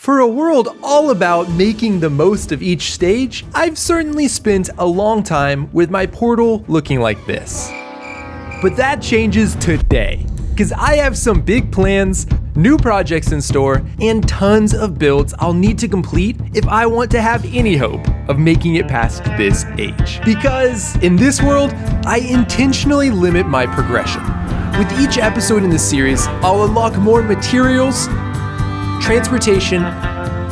For a world all about making the most of each stage, I've certainly spent a long time with my portal looking like this. But that changes today, because I have some big plans, new projects in store, and tons of builds I'll need to complete if I want to have any hope of making it past this age. Because in this world, I intentionally limit my progression. With each episode in this series, I'll unlock more materials, transportation,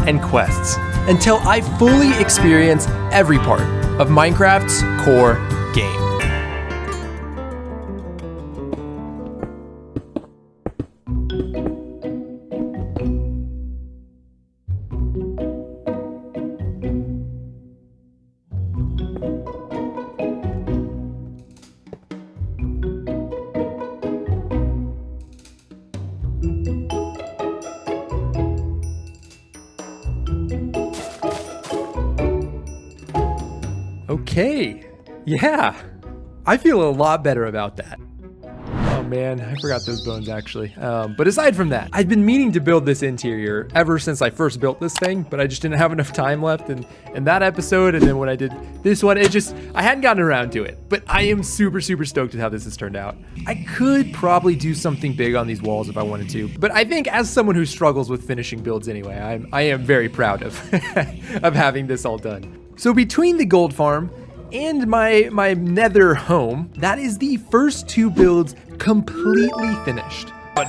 and quests until I fully experience every part of Minecraft's core game. Okay, yeah, I feel a lot better about that. Oh man, I forgot those bones actually. But aside from that, I've been meaning to build this interior ever since I first built this thing, but I just didn't have enough time left in that episode, and then when I did this one, I hadn't gotten around to it. But I am super stoked at how this has turned out. I could probably do something big on these walls if I wanted to, but I think as someone who struggles with finishing builds anyway, I am very proud of, of having this all done. So between the gold farm and my nether home, that is the first two builds completely finished. But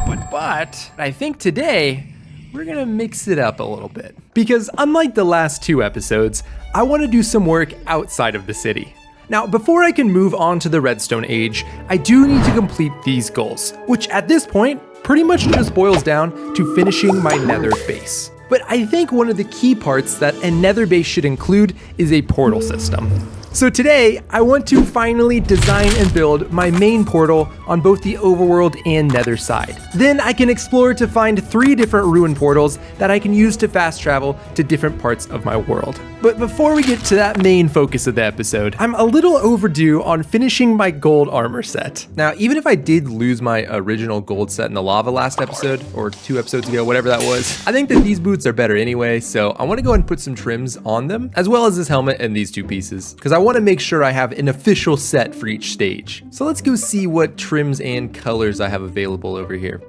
I think today we're gonna mix it up a little bit. Because unlike the last two episodes, I wanna do some work outside of the city. Now, before I can move on to the redstone age, I do need to complete these goals, which at this point pretty much just boils down to finishing my nether base. But I think one of the key parts that a nether base should include is a portal system. So today, I want to finally design and build my main portal on both the overworld and nether side. Then I can explore to find 3 different ruin portals that I can use to fast travel to different parts of my world. But before we get to that main focus of the episode, I'm a little overdue on finishing my gold armor set. Now, even if I did lose my original gold set in the lava last episode, or 2 episodes ago, whatever that was, I think that these boots are better anyway, so I want to go ahead and put some trims on them, as well as this helmet and these 2 pieces, because I want to make sure I have an official set for each stage. So let's go see what trims and colors I have available over here.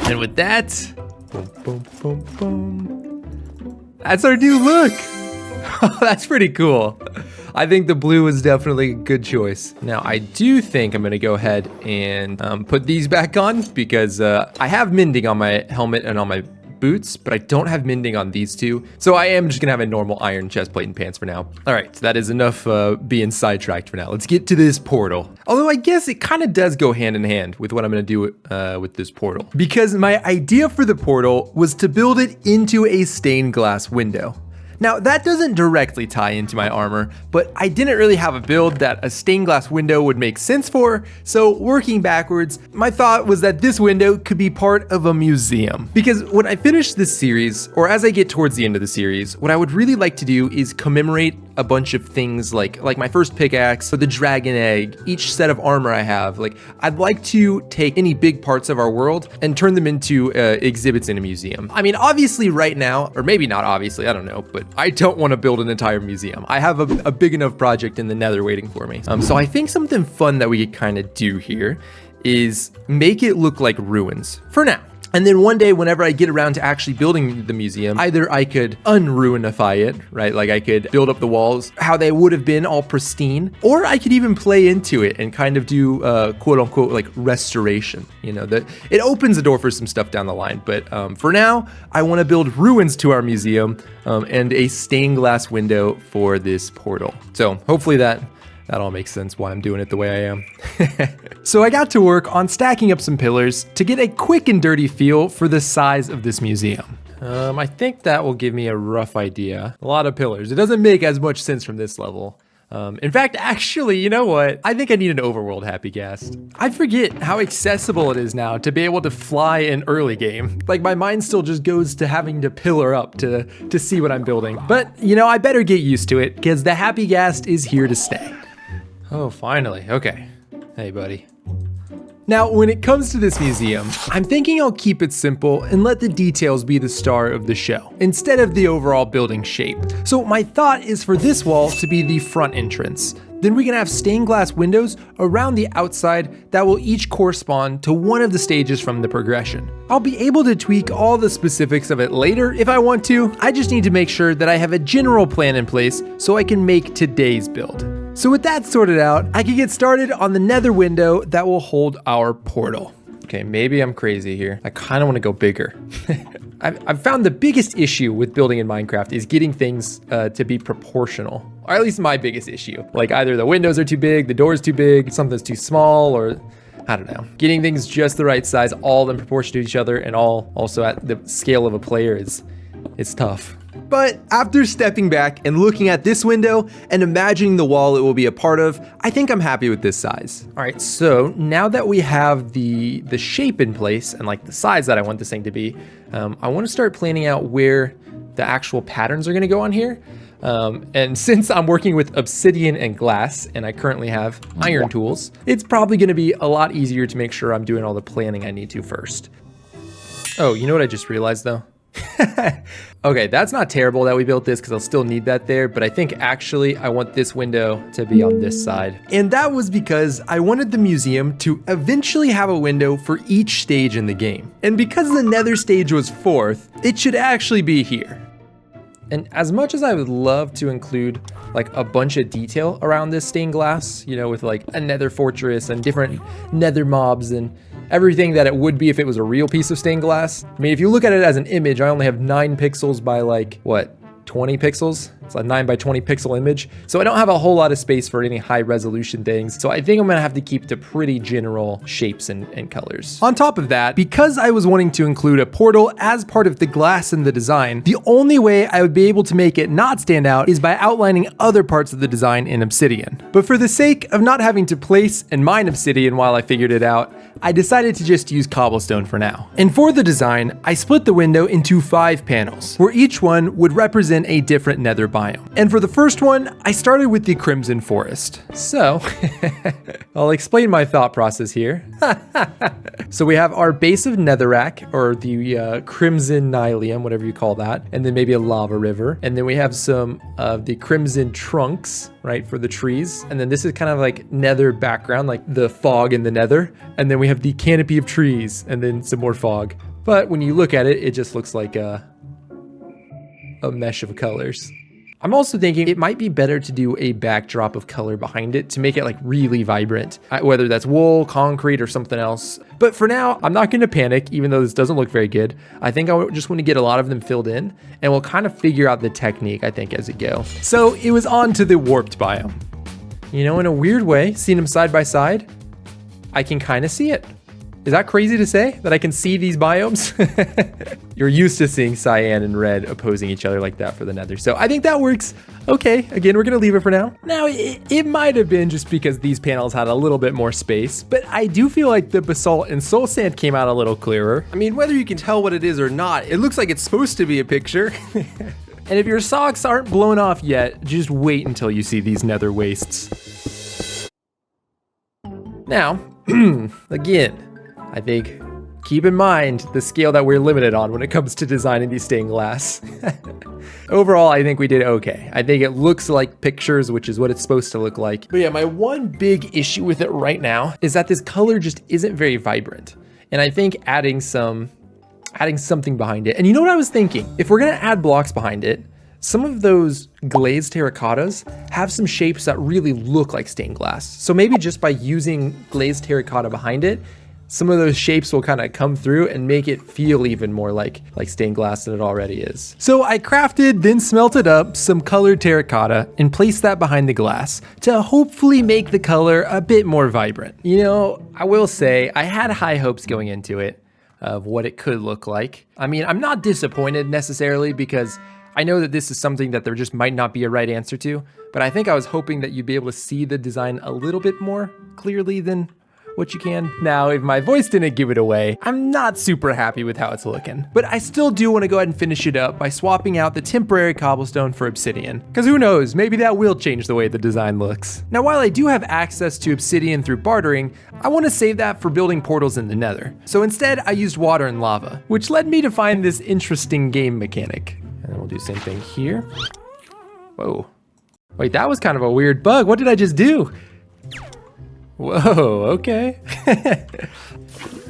And with that, boom. That's our new look. That's pretty cool. I think the blue is definitely a good choice. Now, I do think I'm gonna go ahead and put these back on because I have mending on my helmet and on my boots, but I don't have mending on these 2. So I am just gonna have a normal iron chest plate and pants for now. All right, so that is enough being sidetracked for now. Let's get to this portal. Although I guess it kind of does go hand in hand with what I'm gonna do with this portal. Because my idea for the portal was to build it into a stained glass window. Now, that doesn't directly tie into my armor, but I didn't really have a build that a stained glass window would make sense for, so working backwards, my thought was that this window could be part of a museum. Because when I finish this series, or as I get towards the end of the series, what I would really like to do is commemorate a bunch of things like my first pickaxe, or the dragon egg, each set of armor I have. Like, I'd like to take any big parts of our world and turn them into exhibits in a museum. I mean, obviously right now, or maybe not obviously, I don't know, but I don't want to build an entire museum. I have a big enough project in the nether waiting for me. So I think something fun that we could kind of do here is make it look like ruins for now. And then one day, whenever I get around to actually building the museum, either I could unruinify it, right? Like I could build up the walls how they would have been all pristine, or I could even play into it and kind of do quote unquote like restoration. You know, that it opens the door for some stuff down the line. But for now, I want to build ruins to our museum and a stained glass window for this portal. So hopefully that all makes sense why I'm doing it the way I am. So I got to work on stacking up some pillars to get a quick and dirty feel for the size of this museum. I think that will give me a rough idea. A lot of pillars. It doesn't make as much sense from this level. In fact, actually, you know what? I think I need an overworld happy ghast. I forget how accessible it is now to be able to fly in early game. Like my mind still just goes to having to pillar up to see what I'm building. But you know, I better get used to it because the happy ghast is here to stay. Oh, finally, okay. Hey, buddy. Now, when it comes to this museum, I'm thinking I'll keep it simple and let the details be the star of the show, instead of the overall building shape. So my thought is for this wall to be the front entrance. Then we can have stained glass windows around the outside that will each correspond to one of the stages from the progression. I'll be able to tweak all the specifics of it later if I want to. I just need to make sure that I have a general plan in place so I can make today's build. So with that sorted out, I can get started on the nether window that will hold our portal. Okay, maybe I'm crazy here. I kind of want to go bigger. I've found the biggest issue with building in Minecraft is getting things to be proportional. Or at least my biggest issue. Like either the windows are too big, the door's too big, something's too small, or I don't know. Getting things just the right size, all in proportion to each other, and all also at the scale of a player it's tough. But after stepping back and looking at this window and imagining the wall it will be a part of, I think I'm happy with this size. All right, so now that we have the shape in place and like the size that I want this thing to be, I want to start planning out where the actual patterns are going to go on here. And since I'm working with obsidian and glass, and I currently have iron tools, it's probably going to be a lot easier to make sure I'm doing all the planning I need to first. Oh, you know what I just realized though? Okay, that's not terrible that we built this because I'll still need that there, but I think actually I want this window to be on this side. And that was because I wanted the museum to eventually have a window for each stage in the game. And because the nether stage was 4th, it should actually be here. And as much as I would love to include like a bunch of detail around this stained glass, you know, with like a nether fortress and different nether mobs and everything that it would be if it was a real piece of stained glass. I mean, if you look at it as an image, I only have 9 pixels by like, what, 20 pixels? It's a 9 by 20 pixel image. So I don't have a whole lot of space for any high resolution things. So I think I'm gonna have to keep to pretty general shapes and colors. On top of that, because I was wanting to include a portal as part of the glass in the design, the only way I would be able to make it not stand out is by outlining other parts of the design in obsidian. But for the sake of not having to place and mine obsidian while I figured it out, I decided to just use cobblestone for now. And for the design, I split the window into 5 panels, where each one would represent a different nether biome. And for the first one, I started with the crimson forest. So, I'll explain my thought process here. So we have our base of netherrack, or the crimson nylium, whatever you call that, and then maybe a lava river. And then we have some of the crimson trunks, right, for the trees. And then this is kind of like nether background, like the fog in the nether. And then we have the canopy of trees, and then some more fog. But when you look at it, it just looks like a mesh of colors. I'm also thinking it might be better to do a backdrop of color behind it to make it like really vibrant, whether that's wool, concrete, or something else. But for now, I'm not going to panic, even though this doesn't look very good. I think I just want to get a lot of them filled in, and we'll kind of figure out the technique, I think, as it goes. So it was on to the warped biome. You know, in a weird way, seeing them side by side, I can kind of see it. Is that crazy to say, that I can see these biomes? You're used to seeing cyan and red opposing each other like that for the nether. So I think that works okay. Again, we're gonna leave it for now. Now, it might have been just because these panels had a little bit more space, but I do feel like the basalt and soul sand came out a little clearer. I mean, whether you can tell what it is or not, it looks like it's supposed to be a picture. And if your socks aren't blown off yet, just wait until you see these nether wastes. Now, again, I think keep in mind the scale that we're limited on when it comes to designing these stained glass. Overall, I think we did okay. I think it looks like pictures, which is what it's supposed to look like. But yeah, my one big issue with it right now is that this color just isn't very vibrant. And I think adding something behind it. And you know what I was thinking? If we're gonna add blocks behind it, some of those glazed terracottas have some shapes that really look like stained glass. So maybe just by using glazed terracotta behind it, some of those shapes will kind of come through and make it feel even more like stained glass than it already is. So I crafted, then smelted up some colored terracotta and placed that behind the glass to hopefully make the color a bit more vibrant. You know, I will say I had high hopes going into it of what it could look like. I mean, I'm not disappointed necessarily because I know that this is something that there just might not be a right answer to, but I think I was hoping that you'd be able to see the design a little bit more clearly than what you can. Now, if my voice didn't give it away, I'm not super happy with how it's looking. But I still do want to go ahead and finish it up by swapping out the temporary cobblestone for obsidian. Because who knows, maybe that will change the way the design looks. Now, while I do have access to obsidian through bartering, I want to save that for building portals in the nether. So instead, I used water and lava, which led me to find this interesting game mechanic. And then we'll do the same thing here. Whoa. Wait, that was kind of a weird bug. What did I just do? Whoa, okay.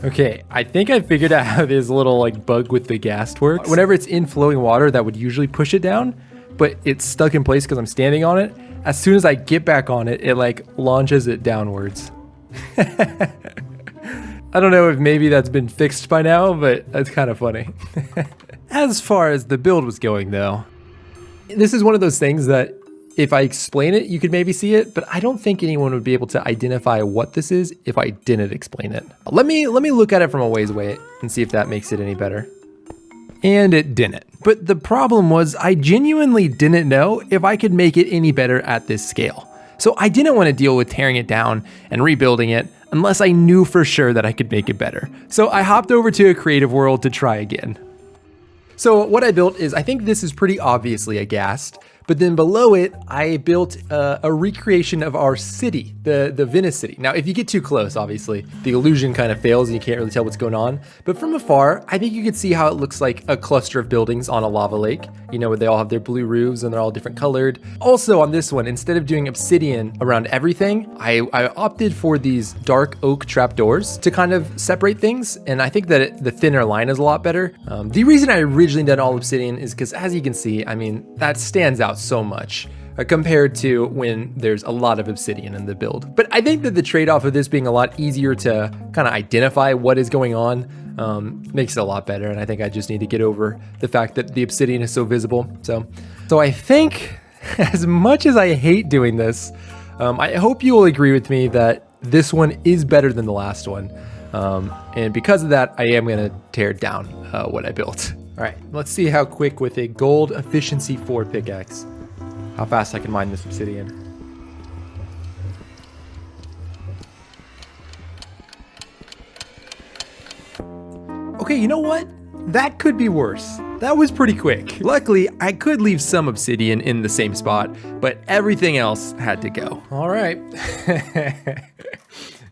Okay, I think I figured out how this little like bug with the ghast works. Whenever it's in flowing water, that would usually push it down, but it's stuck in place because I'm standing on it. As soon as I get back on it, it like launches it downwards. I don't know if maybe that's been fixed by now, but that's kind of funny. As far as the build was going though, this is one of those things that if I explain it, you could maybe see it, but I don't think anyone would be able to identify what this is if I didn't explain it. Let me look at it from a ways away and see if that makes it any better. And it didn't. But the problem was I genuinely didn't know if I could make it any better at this scale. So I didn't want to deal with tearing it down and rebuilding it unless I knew for sure that I could make it better. So I hopped over to a creative world to try again. So what I built is, I think this is pretty obviously a ghast, but then below it, I built a recreation of our city, the Venice city. Now, if you get too close, obviously, the illusion kind of fails and you can't really tell what's going on. But from afar, I think you could see how it looks like a cluster of buildings on a lava lake, you know, where they all have their blue roofs and they're all different colored. Also on this one, instead of doing obsidian around everything, I opted for these dark oak trapdoors to kind of separate things. And I think that the thinner line is a lot better. The reason I originally did all obsidian is because, as you can see, I mean, that stands out so much compared to when there's a lot of obsidian in the build. But I think that the trade-off of this being a lot easier to kind of identify what is going on makes it a lot better. And I think I just need to get over the fact that the obsidian is so visible. So I think, as much as I hate doing this, I hope you will agree with me that this one is better than the last one. And because of that, I am gonna tear down what I built. All right, let's see how quick with a gold efficiency 4 pickaxe, how fast I can mine this obsidian. Okay, you know what? That could be worse. That was pretty quick. Luckily, I could leave some obsidian in the same spot, but everything else had to go. All right.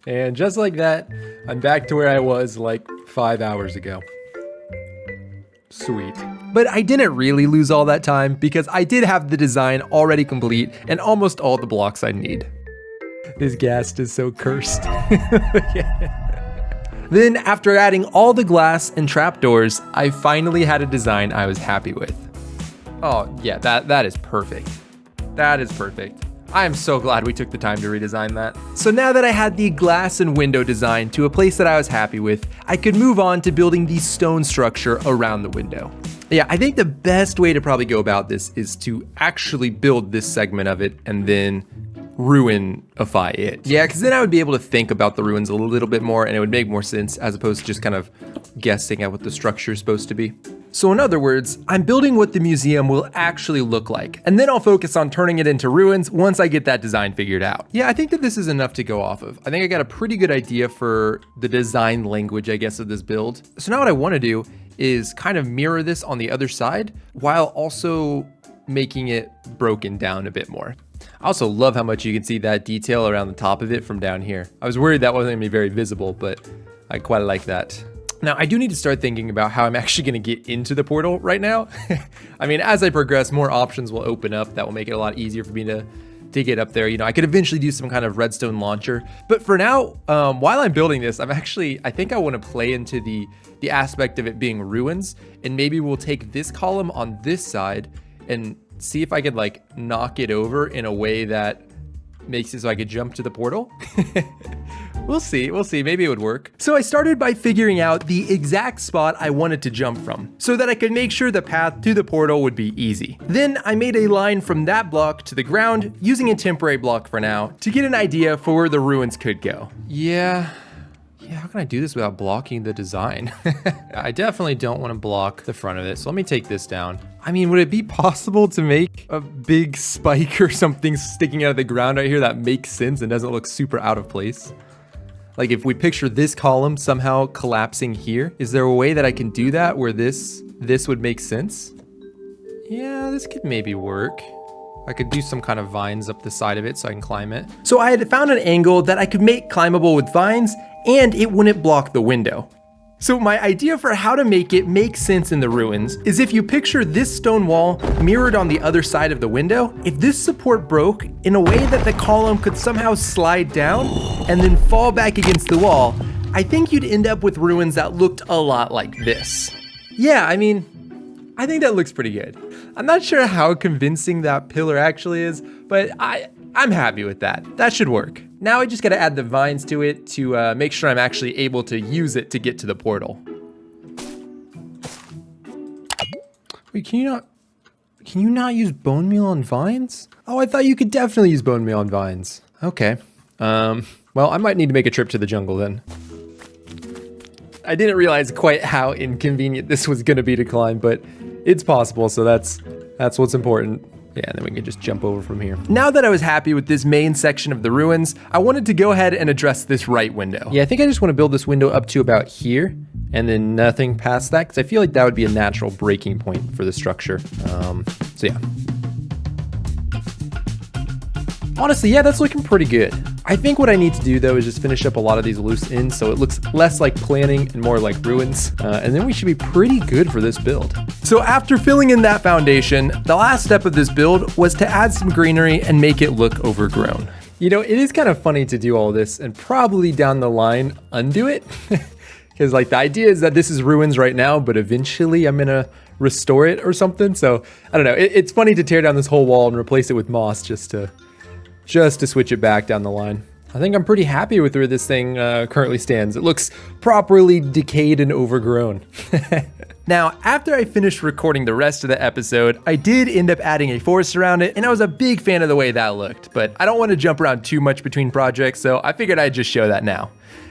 And just like that, I'm back to where I was like 5 hours ago. Sweet. But I didn't really lose all that time because I did have the design already complete and almost all the blocks I need. This ghast is so cursed. Then after adding all the glass and trapdoors, I finally had a design I was happy with. Oh yeah, that is perfect. That is perfect. I am so glad we took the time to redesign that. So now that I had the glass and window design to a place that I was happy with, I could move on to building the stone structure around the window. Yeah, I think the best way to probably go about this is to actually build this segment of it and then ruinify it. Yeah, because then I would be able to think about the ruins a little bit more and it would make more sense as opposed to just kind of guessing at what the structure is supposed to be. So in other words, I'm building what the museum will actually look like, and then I'll focus on turning it into ruins once I get that design figured out. Yeah, I think that this is enough to go off of. I think I got a pretty good idea for the design language, I guess, of this build. So now what I want to do is kind of mirror this on the other side while also making it broken down a bit more. I also love how much you can see that detail around the top of it from down here. I was worried that wasn't gonna be very visible, but I quite like that. Now, I do need to start thinking about how I'm actually going to get into the portal right now. I mean, as I progress, more options will open up that will make it a lot easier for me to get up there. You know, I could eventually do some kind of redstone launcher. But for now, while I'm building this, I think I want to play into the aspect of it being ruins. And maybe we'll take this column on this side and see if I could like knock it over in a way that makes it so I could jump to the portal. We'll see, maybe it would work. So I started by figuring out the exact spot I wanted to jump from so that I could make sure the path to the portal would be easy. Then I made a line from that block to the ground using a temporary block for now to get an idea for where the ruins could go. Yeah, how can I do this without blocking the design? I definitely don't want to block the front of it, so let me take this down. I mean, would it be possible to make a big spike or something sticking out of the ground right here that makes sense and doesn't look super out of place? Like if we picture this column somehow collapsing here, is there a way that I can do that where this would make sense? Yeah, this could maybe work. I could do some kind of vines up the side of it so I can climb it. So I had found an angle that I could make climbable with vines and it wouldn't block the window. So my idea for how to make it make sense in the ruins is if you picture this stone wall mirrored on the other side of the window, if this support broke in a way that the column could somehow slide down and then fall back against the wall, I think you'd end up with ruins that looked a lot like this. Yeah, I mean, I think that looks pretty good. I'm not sure how convincing that pillar actually is, but I'm happy with that. That should work. Now I just gotta add the vines to it to make sure I'm actually able to use it to get to the portal. Wait, can you not use bone meal on vines? Oh, I thought you could definitely use bone meal on vines. Okay. Well, I might need to make a trip to the jungle then. I didn't realize quite how inconvenient this was gonna be to climb, but it's possible, so that's what's important. Yeah, and then we can just jump over from here. Now that I was happy with this main section of the ruins, I wanted to go ahead and address this right window. Yeah, I think I just want to build this window up to about here, and then nothing past that, because I feel like that would be a natural breaking point for the structure. So yeah. Honestly, yeah, that's looking pretty good. I think what I need to do though is just finish up a lot of these loose ends so it looks less like planning and more like ruins. And then we should be pretty good for this build. So after filling in that foundation, the last step of this build was to add some greenery and make it look overgrown. You know, it is kind of funny to do all this and probably down the line undo it. Because like the idea is that this is ruins right now, but eventually I'm gonna restore it or something. So I don't know, it's funny to tear down this whole wall and replace it with moss just to switch it back down the line. I think I'm pretty happy with where this thing currently stands. It looks properly decayed and overgrown. Now, after I finished recording the rest of the episode, I did end up adding a forest around it, and I was a big fan of the way that looked, but I don't want to jump around too much between projects, so I figured I'd just show that now.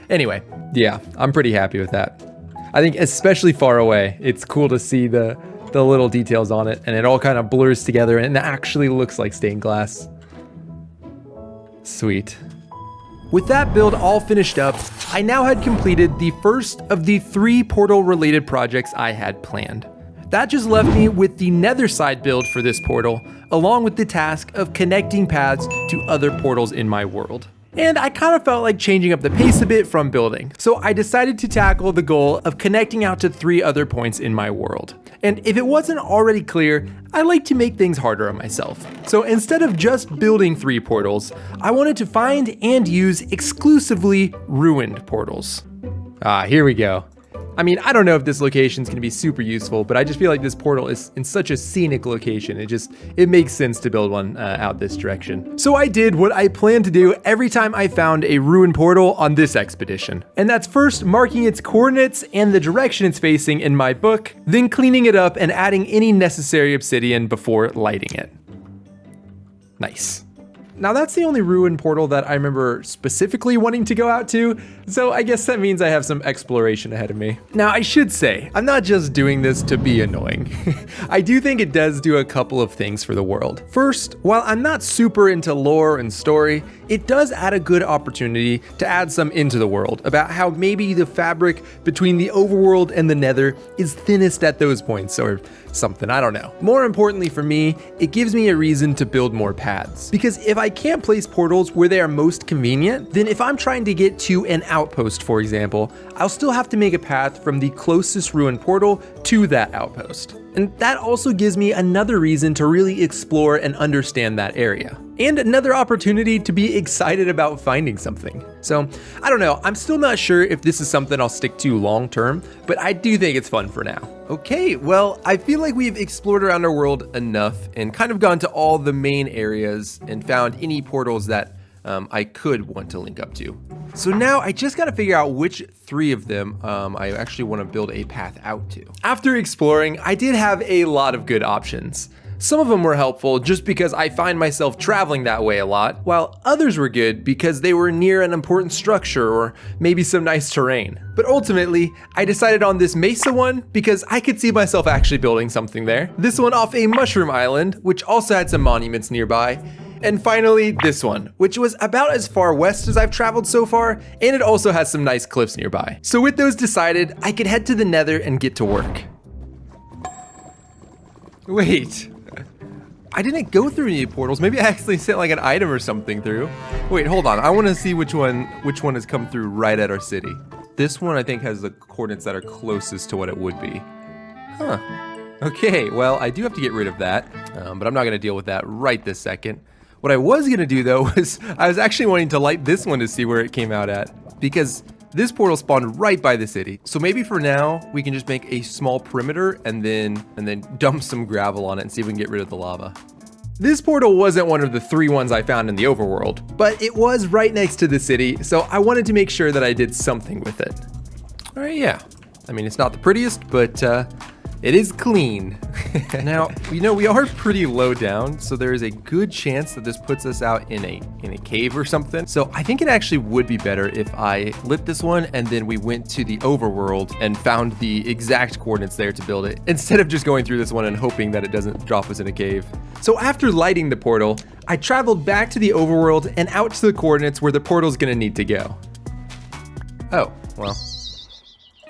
Anyway, yeah, I'm pretty happy with that. I think especially far away, it's cool to see the little details on it, and it all kind of blurs together, and it actually looks like stained glass. Sweet. With that build all finished up, I now had completed the first of the 3 portal related projects I had planned. That just left me with the nether side build for this portal, along with the task of connecting paths to other portals in my world. And I kind of felt like changing up the pace a bit from building, so I decided to tackle the goal of connecting out to 3 other points in my world. And if it wasn't already clear, I like to make things harder on myself. So instead of just building 3 portals, I wanted to find and use exclusively ruined portals. Here we go. I mean, I don't know if this location is going to be super useful, but I just feel like this portal is in such a scenic location. It makes sense to build one out this direction. So I did what I planned to do every time I found a ruined portal on this expedition. And that's first marking its coordinates and the direction it's facing in my book, then cleaning it up and adding any necessary obsidian before lighting it. Nice. Now that's the only ruined portal that I remember specifically wanting to go out to, so I guess that means I have some exploration ahead of me. Now I should say, I'm not just doing this to be annoying. I do think it does do a couple of things for the world. First, while I'm not super into lore and story, it does add a good opportunity to add some into the world about how maybe the fabric between the overworld and the nether is thinnest at those points or something, I don't know. More importantly for me, it gives me a reason to build more paths. Because if I can't place portals where they are most convenient, then if I'm trying to get to an outpost, for example, I'll still have to make a path from the closest ruined portal to that outpost. And that also gives me another reason to really explore and understand that area. And another opportunity to be excited about finding something. So, I don't know, I'm still not sure if this is something I'll stick to long term, but I do think it's fun for now. Okay, well, I feel like we've explored around our world enough and kind of gone to all the main areas and found any portals that I could want to link up to. So now I just gotta figure out which 3 of them I actually wanna build a path out to. After exploring, I did have a lot of good options. Some of them were helpful just because I find myself traveling that way a lot, while others were good because they were near an important structure or maybe some nice terrain. But ultimately, I decided on this mesa one because I could see myself actually building something there. This one off a mushroom island, which also had some monuments nearby. And finally, this one, which was about as far west as I've traveled so far, and it also has some nice cliffs nearby. So with those decided, I could head to the nether and get to work. Wait, I didn't go through any portals. Maybe I actually sent like an item or something through. Wait, hold on. I want to see which one has come through right at our city. This one I think has the coordinates that are closest to what it would be. Huh. Okay, well, I do have to get rid of that, but I'm not going to deal with that right this second. What I was going to do, though, was I was actually wanting to light this one to see where it came out at, because this portal spawned right by the city. So maybe for now, we can just make a small perimeter and then dump some gravel on it and see if we can get rid of the lava. This portal wasn't one of the 3 ones I found in the overworld, but it was right next to the city, so I wanted to make sure that I did something with it. All right, yeah. I mean, it's not the prettiest, but it is clean. Now, you know, we are pretty low down, so there is a good chance that this puts us out in a cave or something. So I think it actually would be better if I lit this one and then we went to the overworld and found the exact coordinates there to build it, instead of just going through this one and hoping that it doesn't drop us in a cave. So after lighting the portal, I traveled back to the overworld and out to the coordinates where the portal's gonna need to go. Oh, well.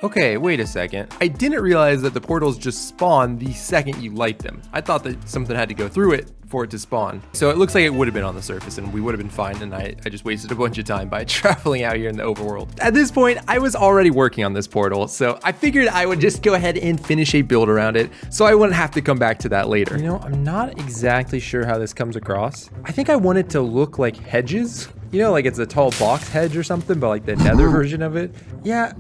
Okay, wait a second. I didn't realize that the portals just spawn the second you light them. I thought that something had to go through it for it to spawn. So it looks like it would have been on the surface and we would have been fine, and I just wasted a bunch of time by traveling out here in the overworld. At this point, I was already working on this portal, so I figured I would just go ahead and finish a build around it so I wouldn't have to come back to that later. You know, I'm not exactly sure how this comes across. I think I want it to look like hedges. You know, like it's a tall box hedge or something, but like the nether version of it. Yeah,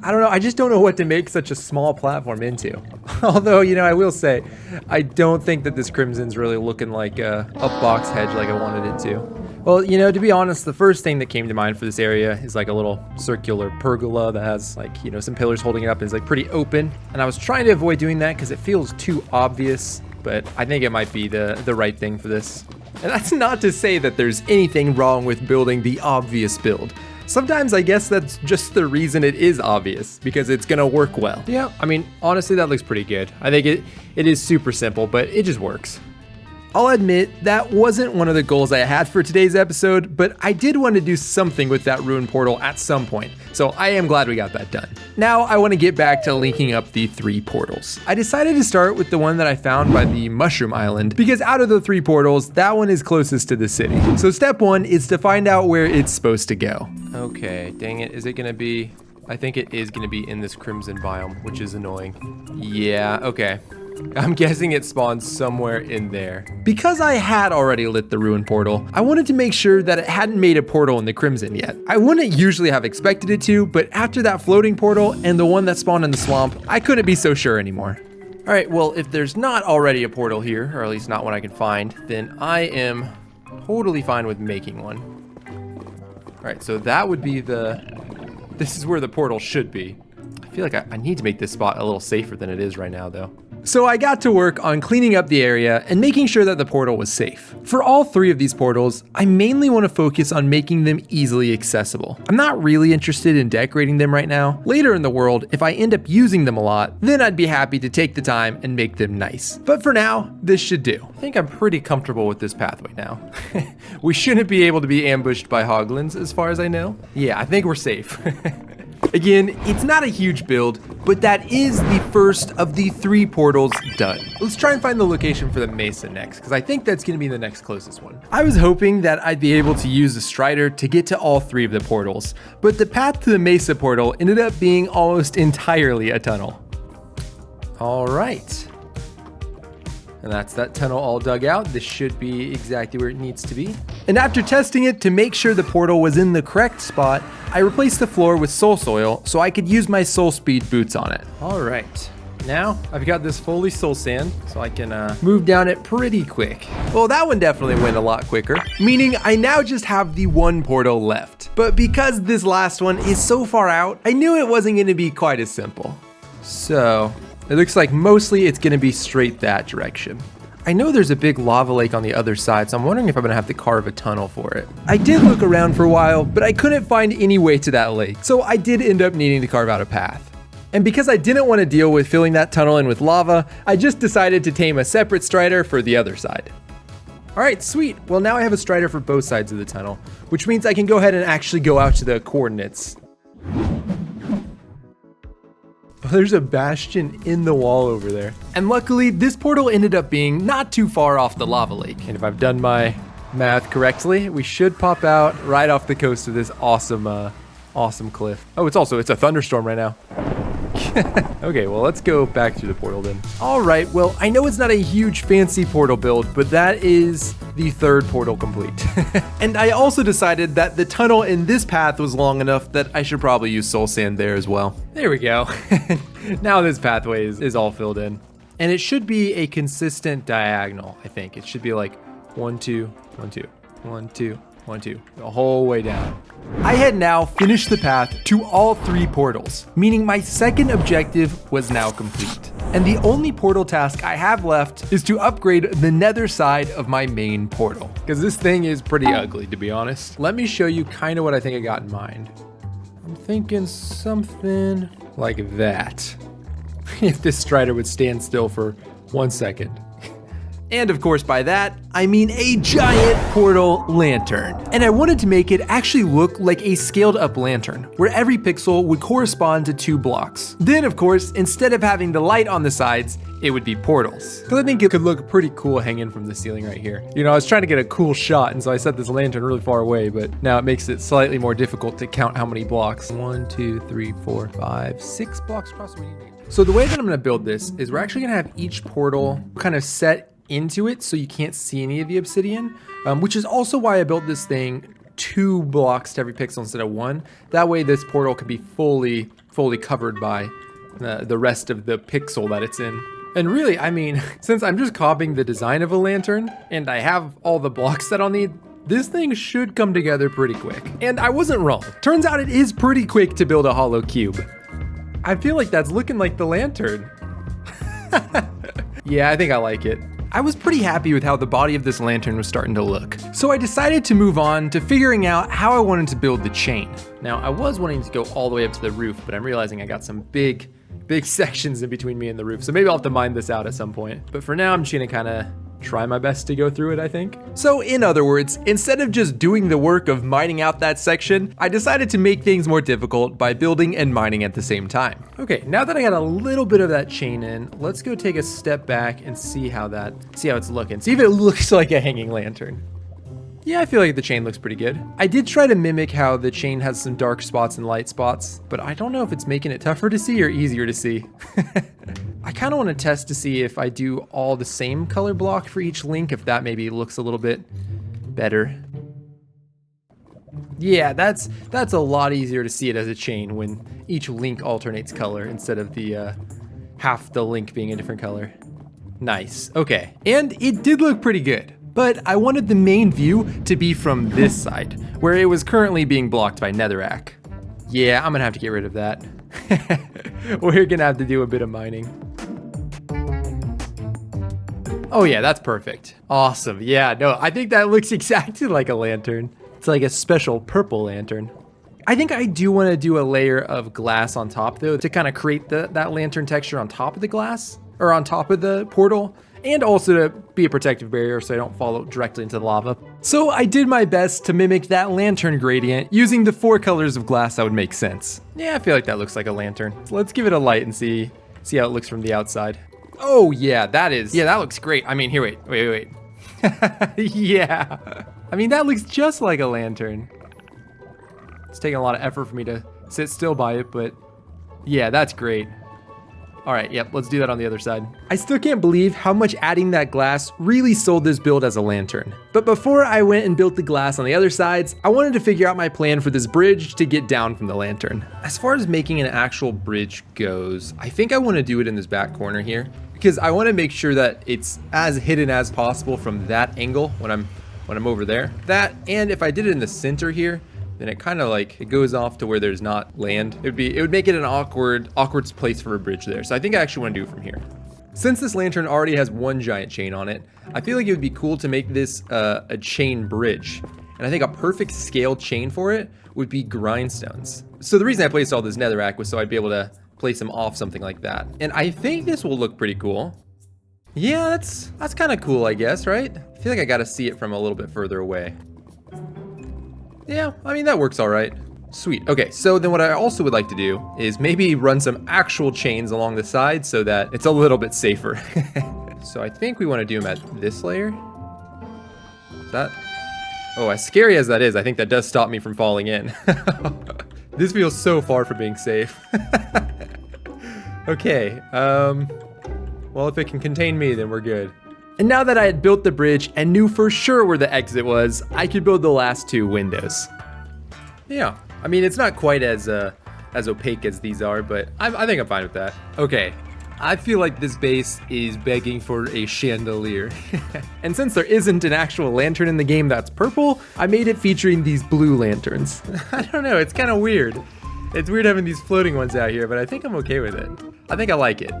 I don't know. I just don't know what to make such a small platform into. Although, you know, I will say, I don't think that this crimson's really looking like a box hedge like I wanted it to. Well, you know, to be honest, the first thing that came to mind for this area is like a little circular pergola that has like, you know, some pillars holding it up and is like pretty open. And I was trying to avoid doing that because it feels too obvious, but I think it might be the right thing for this. And that's not to say that there's anything wrong with building the obvious build. Sometimes I guess that's just the reason it is obvious, because it's gonna work well. Yeah, I mean, honestly, that looks pretty good. I think it is super simple, but it just works. I'll admit, that wasn't one of the goals I had for today's episode, but I did want to do something with that ruined portal at some point, so I am glad we got that done. Now I want to get back to linking up the 3 portals. I decided to start with the one that I found by the Mushroom Island, because out of the 3 portals, that one is closest to the city. So step 1 is to find out where it's supposed to go. Okay, dang it, is it gonna be? I think it is gonna be in this crimson biome, which is annoying. Yeah, okay. I'm guessing it spawns somewhere in there. Because I had already lit the ruined portal, I wanted to make sure that it hadn't made a portal in the crimson yet. I wouldn't usually have expected it to, but after that floating portal and the one that spawned in the swamp, I couldn't be so sure anymore. All right, well, if there's not already a portal here, or at least not one I can find, then I am totally fine with making one. All right, so that would be this is where the portal should be. I feel like I need to make this spot a little safer than it is right now, though. So I got to work on cleaning up the area and making sure that the portal was safe. For all 3 of these portals, I mainly want to focus on making them easily accessible. I'm not really interested in decorating them right now. Later in the world, if I end up using them a lot, then I'd be happy to take the time and make them nice. But for now, this should do. I think I'm pretty comfortable with this pathway now. We shouldn't be able to be ambushed by hoglins as far as I know. Yeah, I think we're safe. Again, it's not a huge build, but that is the first of the 3 portals done. Let's try and find the location for the mesa next, because I think that's going to be the next closest one. I was hoping that I'd be able to use the strider to get to all 3 of the portals, but the path to the mesa portal ended up being almost entirely a tunnel. All right. And that's that tunnel all dug out. This should be exactly where it needs to be. And after testing it to make sure the portal was in the correct spot, I replaced the floor with soul soil so I could use my soul speed boots on it. All right. Now I've got this fully soul sand, so I can move down it pretty quick. Well, that one definitely went a lot quicker, meaning I now just have the 1 portal left. But because this last one is so far out, I knew it wasn't going to be quite as simple. So it looks like mostly it's going to be straight that direction. I know there's a big lava lake on the other side, so I'm wondering if I'm gonna have to carve a tunnel for it. I did look around for a while, but I couldn't find any way to that lake, so I did end up needing to carve out a path. And because I didn't want to deal with filling that tunnel in with lava, I just decided to tame a separate strider for the other side. All right, sweet. Well, now I have a strider for both sides of the tunnel, which means I can go ahead and actually go out to the coordinates. Oh, there's a bastion in the wall over there. And luckily, this portal ended up being not too far off the lava lake. And if I've done my math correctly, we should pop out right off the coast of this awesome, awesome cliff. Oh, it's a thunderstorm right now. Okay, well, let's go back through the portal then. All right, well, I know it's not a huge fancy portal build, but that is the third portal complete. And I also decided that the tunnel in this path was long enough that I should probably use soul sand there as well. There we go. Now this pathway is all filled in. And it should be a consistent diagonal, I think. It should be like 1, 2, 1, 2, 1, 2, 1, 2, the whole way down. I had now finished the path to all 3 portals, meaning my second objective was now complete. And the only portal task I have left is to upgrade the nether side of my main portal, because this thing is pretty ugly, to be honest. Let me show you kind of what I think I got in mind. I'm thinking something like that. If this strider would stand still for 1 second. And of course by that, I mean a giant portal lantern. And I wanted to make it actually look like a scaled up lantern, where every pixel would correspond to 2 blocks. Then of course, instead of having the light on the sides, it would be portals. Because I think it could look pretty cool hanging from the ceiling right here. You know, I was trying to get a cool shot, and so I set this lantern really far away, but now it makes it slightly more difficult to count how many blocks. 1, 2, 3, 4, 5, 6 blocks across. So the way that I'm gonna build this is we're actually gonna have each portal kind of set into it so you can't see any of the obsidian, which is also why I built this thing 2 blocks to every pixel instead of 1. That way this portal can be fully covered by the rest of the pixel that it's in. And really, I mean, since I'm just copying the design of a lantern and I have all the blocks that I'll need, this thing should come together pretty quick. And I wasn't wrong. Turns out it is pretty quick to build a hollow cube. I feel like that's looking like the lantern. Yeah, I think I like it. I was pretty happy with how the body of this lantern was starting to look. So I decided to move on to figuring out how I wanted to build the chain. Now, I was wanting to go all the way up to the roof, but I'm realizing I got some big sections in between me and the roof. So maybe I'll have to mine this out at some point. But for now, I'm just gonna kind of try my best to go through it, I think. So in other words, instead of just doing the work of mining out that section, I decided to make things more difficult by building and mining at the same time. Okay, now that I got a little bit of that chain in, let's go take a step back and see how it's looking. See if it looks like a hanging lantern. Yeah, I feel like the chain looks pretty good. I did try to mimic how the chain has some dark spots and light spots, but I don't know if it's making it tougher to see or easier to see. I kind of want to test to see if I do all the same color block for each link, if that maybe looks a little bit better. Yeah, that's a lot easier to see it as a chain when each link alternates color instead of the half the link being a different color. Nice, okay. And it did look pretty good. But I wanted the main view to be from this side, where it was currently being blocked by netherrack. Yeah, I'm gonna have to get rid of that. We're gonna have to do a bit of mining. Oh yeah, that's perfect. Awesome, yeah, no, I think that looks exactly like a lantern. It's like a special purple lantern. I think I do wanna do a layer of glass on top though, to kind of create that lantern texture on top of the glass, or on top of the portal. And also to be a protective barrier so I don't fall directly into the lava. So I did my best to mimic that lantern gradient using the 4 colors of glass that would make sense. Yeah, I feel like that looks like a lantern. So let's give it a light and see how it looks from the outside. Oh yeah, that looks great. I mean, here, wait. Yeah. I mean, that looks just like a lantern. It's taking a lot of effort for me to sit still by it, but yeah, that's great. All right, yep, let's do that on the other side. I still can't believe how much adding that glass really sold this build as a lantern. But before I went and built the glass on the other sides, I wanted to figure out my plan for this bridge to get down from the lantern. As far as making an actual bridge goes, I think I want to do it in this back corner here, because I want to make sure that it's as hidden as possible from that angle when I'm over there. That, and if I did it in the center here, then it kind of like, it goes off to where there's not land. It would make it an awkward place for a bridge there. So I think I actually want to do it from here. Since this lantern already has 1 giant chain on it, I feel like it would be cool to make this a chain bridge. And I think a perfect scale chain for it would be grindstones. So the reason I placed all this netherrack was so I'd be able to place them off something like that. And I think this will look pretty cool. Yeah, that's kind of cool, I guess, right? I feel like I gotta see it from a little bit further away. Yeah, I mean, that works all right. Sweet. Okay, so then what I also would like to do is maybe run some actual chains along the side so that it's a little bit safer. So I think we want to do them at this layer. Is that? Oh, as scary as that is, I think that does stop me from falling in. This feels so far from being safe. Okay, well, if it can contain me, then we're good. And now that I had built the bridge and knew for sure where the exit was, I could build the last 2 windows. Yeah, I mean, it's not quite as opaque as these are, but I think I'm fine with that. Okay, I feel like this base is begging for a chandelier. And since there isn't an actual lantern in the game that's purple, I made it featuring these blue lanterns. I don't know, it's kind of weird. It's weird having these floating ones out here, but I think I'm okay with it. I think I like it.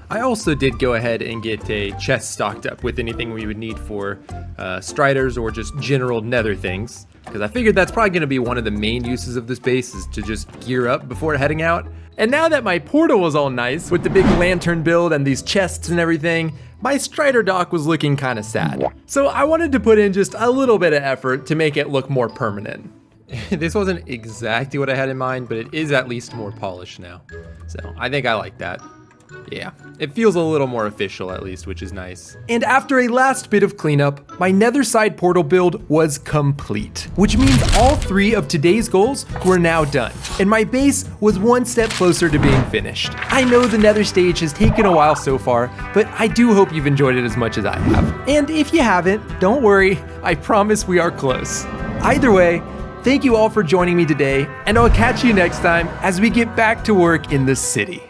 I also did go ahead and get a chest stocked up with anything we would need for striders or just general nether things, because I figured that's probably going to be one of the main uses of this base, is to just gear up before heading out. And now that my portal was all nice with the big lantern build and these chests and everything, my strider dock was looking kind of sad. So I wanted to put in just a little bit of effort to make it look more permanent. This wasn't exactly what I had in mind, but it is at least more polished now. So I think I like that. Yeah, it feels a little more official at least, which is nice. And after a last bit of cleanup, my nether side portal build was complete, which means all 3 of today's goals were now done, and my base was one step closer to being finished. I know the nether stage has taken a while so far, but I do hope you've enjoyed it as much as I have. And if you haven't, don't worry, I promise we are close. Either way, thank you all for joining me today, and I'll catch you next time as we get back to work in the city.